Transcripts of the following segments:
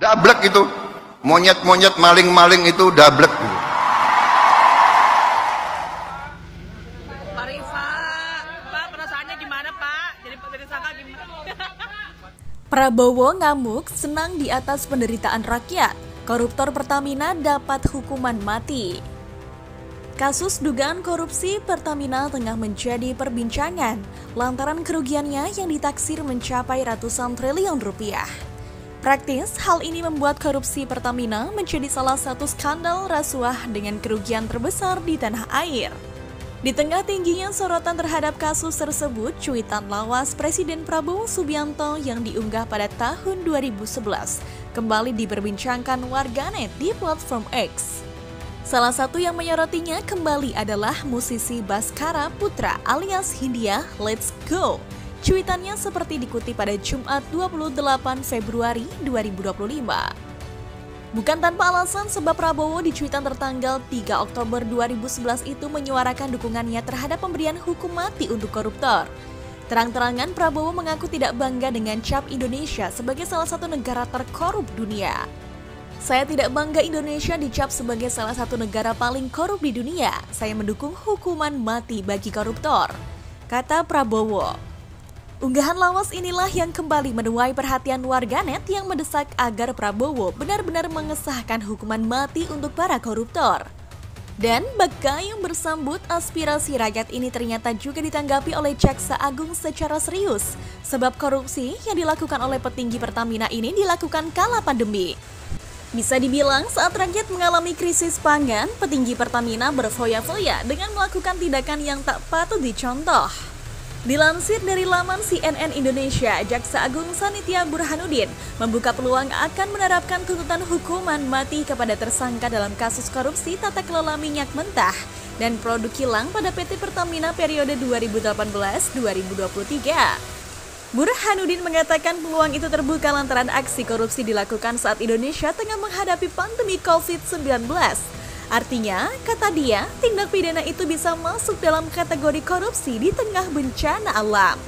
Dablek itu, monyet-monyet, maling-maling itu dablek. Pak Rifa, Pak perasaannya gimana Pak? Jadi tersangka gimana? Prabowo ngamuk senang di atas penderitaan rakyat. Koruptor Pertamina dapat hukuman mati. Kasus dugaan korupsi Pertamina tengah menjadi perbincangan lantaran kerugiannya yang ditaksir mencapai ratusan triliun rupiah. Praktis, hal ini membuat korupsi Pertamina menjadi salah satu skandal rasuah dengan kerugian terbesar di tanah air. Di tengah tingginya sorotan terhadap kasus tersebut, cuitan lawas Presiden Prabowo Subianto yang diunggah pada tahun 2011 kembali diperbincangkan warganet di platform X. Salah satu yang menyorotinya kembali adalah musisi Baskara Putra alias Hindia Let's Go. Cuitannya seperti dikutip pada Jumat 28 Februari 2025. Bukan tanpa alasan sebab Prabowo di cuitan tertanggal 3 Oktober 2011 itu menyuarakan dukungannya terhadap pemberian hukum mati untuk koruptor. Terang-terangan Prabowo mengaku tidak bangga dengan cap Indonesia sebagai salah satu negara terkorup dunia. Saya tidak bangga Indonesia dicap sebagai salah satu negara paling korup di dunia. Saya mendukung hukuman mati bagi koruptor, kata Prabowo. Unggahan lawas inilah yang kembali menuai perhatian warganet yang mendesak agar Prabowo benar-benar mengesahkan hukuman mati untuk para koruptor. Dan Bagayung bersambut aspirasi rakyat ini ternyata juga ditanggapi oleh Jaksa Agung secara serius, sebab korupsi yang dilakukan oleh petinggi Pertamina ini dilakukan kala pandemi. Bisa dibilang saat rakyat mengalami krisis pangan, petinggi Pertamina berfoya-foya dengan melakukan tindakan yang tak patut dicontoh. Dilansir dari laman CNN Indonesia, Jaksa Agung Sanitya Burhanuddin membuka peluang akan menerapkan tuntutan hukuman mati kepada tersangka dalam kasus korupsi tata kelola minyak mentah dan produk kilang pada PT Pertamina periode 2018-2023. Burhanuddin mengatakan peluang itu terbuka lantaran aksi korupsi dilakukan saat Indonesia tengah menghadapi pandemi COVID-19. Artinya, kata dia, tindak pidana itu bisa masuk dalam kategori korupsi di tengah bencana alam.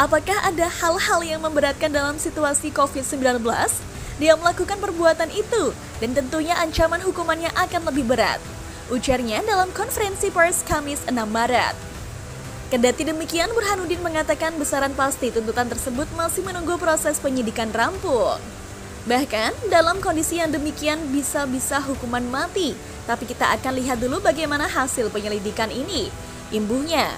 Apakah ada hal-hal yang memberatkan dalam situasi COVID-19? Dia melakukan perbuatan itu, dan tentunya ancaman hukumannya akan lebih berat. Ujarnya dalam konferensi pers Kamis 6 Maret. Kendati demikian, Burhanuddin mengatakan besaran pasti tuntutan tersebut masih menunggu proses penyidikan rampung. Bahkan, dalam kondisi yang demikian bisa-bisa hukuman mati. Tapi kita akan lihat dulu bagaimana hasil penyelidikan ini. Imbuhnya.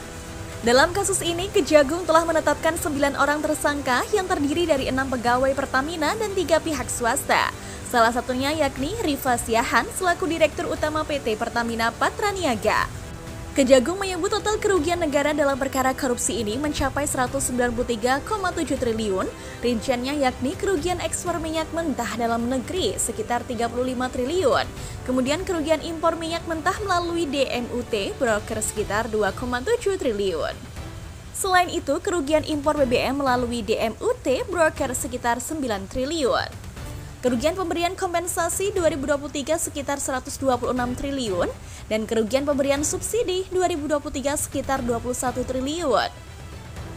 Dalam kasus ini, Kejagung telah menetapkan 9 orang tersangka yang terdiri dari 6 pegawai Pertamina dan 3 pihak swasta. Salah satunya yakni Rifa Siahan selaku Direktur Utama PT Pertamina Patraniaga. Kejagung menyebut total kerugian negara dalam perkara korupsi ini mencapai 193,7 triliun, rinciannya yakni kerugian ekspor minyak mentah dalam negeri sekitar 35 triliun, kemudian kerugian impor minyak mentah melalui DMUT broker sekitar 2,7 triliun. Selain itu, kerugian impor BBM melalui DMUT broker sekitar 9 triliun. Kerugian pemberian kompensasi 2023 sekitar 126 triliun dan kerugian pemberian subsidi 2023 sekitar 21 triliun.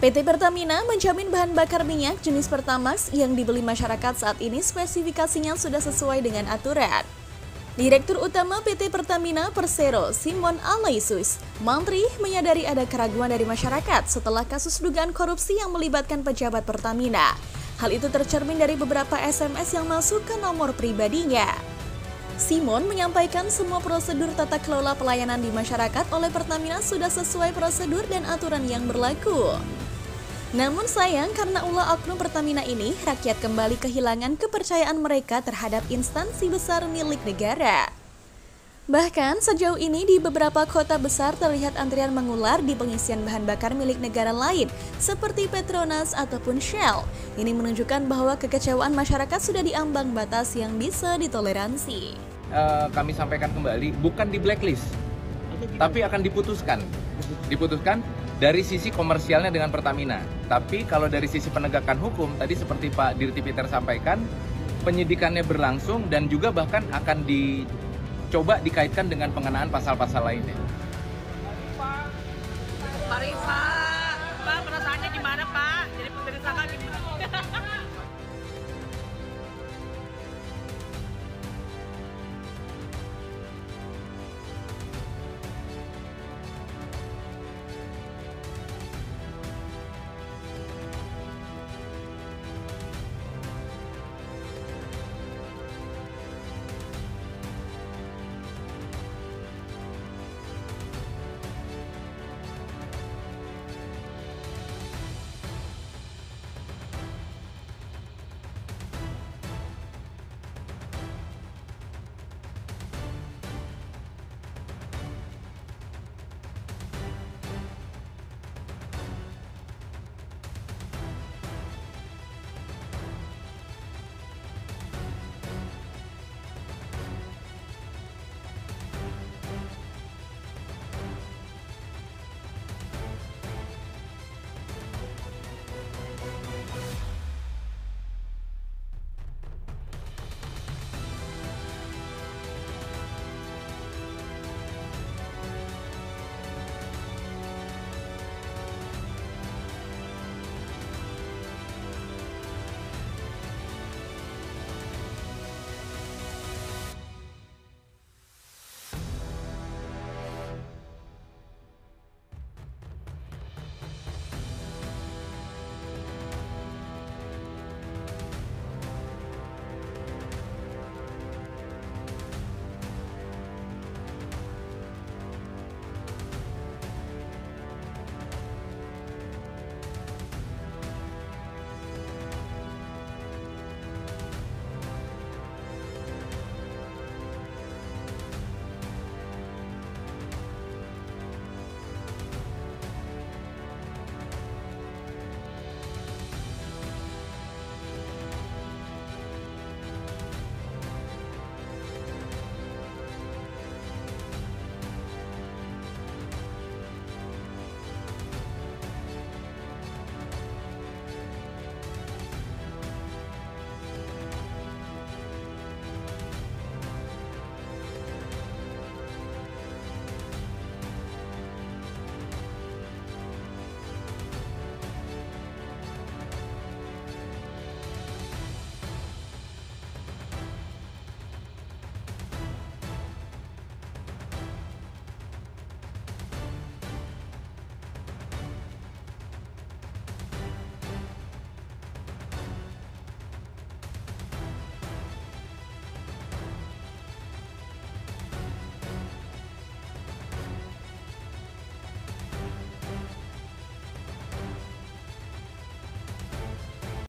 PT Pertamina menjamin bahan bakar minyak jenis Pertamax yang dibeli masyarakat saat ini spesifikasinya sudah sesuai dengan aturan. Direktur Utama PT Pertamina Persero, Simon Alaisus, Mantri menyadari ada keraguan dari masyarakat setelah kasus dugaan korupsi yang melibatkan pejabat Pertamina. Hal itu tercermin dari beberapa SMS yang masuk ke nomor pribadinya. Simon menyampaikan semua prosedur tata kelola pelayanan di masyarakat oleh Pertamina sudah sesuai prosedur dan aturan yang berlaku. Namun sayang karena ulah oknum Pertamina ini, rakyat kembali kehilangan kepercayaan mereka terhadap instansi besar milik negara. Bahkan sejauh ini di beberapa kota besar terlihat antrian mengular di pengisian bahan bakar milik negara lain seperti Petronas ataupun Shell. Ini menunjukkan bahwa kekecewaan masyarakat sudah diambang batas yang bisa ditoleransi. Kami sampaikan kembali, bukan di blacklist, tapi akan diputuskan. Diputuskan dari sisi komersialnya dengan Pertamina. Tapi kalau dari sisi penegakan hukum, tadi seperti Pak Dirti Peter sampaikan, penyidikannya berlangsung dan juga bahkan akan coba dikaitkan dengan pengenaan pasal-pasal lainnya. Pak Rifa.